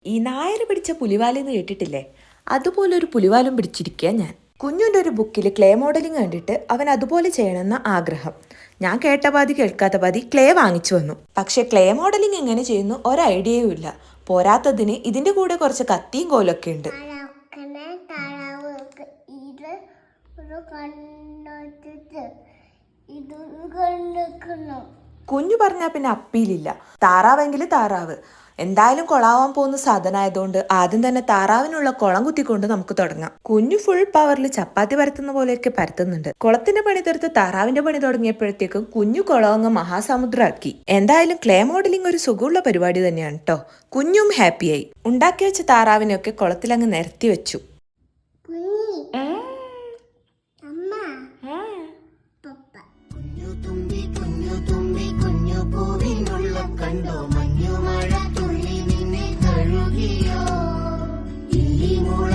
ഈ നായർ പിടിച്ച പുലിവാലെന്ന് കേട്ടിട്ടില്ലേ? അതുപോലൊരു പുലിവാലും പിടിച്ചിരിക്കുക ഞാൻ. കുഞ്ഞുൻ്റെ ഒരു ബുക്കിൽ ക്ലേ മോഡലിംഗ് കണ്ടിട്ട് അവൻ അതുപോലെ ചെയ്യണമെന്ന ആഗ്രഹം. ഞാൻ കേട്ട പാതി കേൾക്കാത്ത പാതി ക്ലേ വാങ്ങിച്ചു വന്നു. പക്ഷെ ക്ലേ മോഡലിംഗ് എങ്ങനെ ചെയ്യുന്നു ഒരു ഐഡിയയും ഇല്ല. പോരാത്തതിന് ഇതിന്റെ കൂടെ കുറച്ച് കത്തിയും കോലൊക്കെ ഉണ്ട്. കുഞ്ഞു പറഞ്ഞാൽ പിന്നെ അപ്പീലില്ല. താറാവെങ്കിൽ താറാവ്. എന്തായാലും കൊളാവാൻ പോകുന്ന സാധനമായതുകൊണ്ട് ആദ്യം തന്നെ താറാവിനുള്ള കുളം കുത്തിക്കൊണ്ട് നമുക്ക് തുടങ്ങാം. കുഞ്ഞു ഫുൾ പവറിൽ ചപ്പാത്തി പരത്തുന്ന പോലെയൊക്കെ പരത്തുന്നുണ്ട്. കുളത്തിന്റെ പണി തീർത്ത് താറാവിന്റെ പണി തുടങ്ങിയപ്പോഴത്തേക്കും കുഞ്ഞു കുളമങ്ങ് മഹാസമുദ്രമാക്കി. എന്തായാലും ക്ലേ മോഡലിംഗ് ഒരു സുഖമുള്ള പരിപാടി തന്നെയാണ് കേട്ടോ. കുഞ്ഞും ഹാപ്പിയായി. ഉണ്ടാക്കി വെച്ച താറാവിനെയൊക്കെ കുളത്തിലങ്ങ് നിരത്തി വെച്ചു. കണ്ടോ മഞ്ഞു മഴ തുള്ളി നിന്നെ കഴുകിയോ ഇല്ലി മുള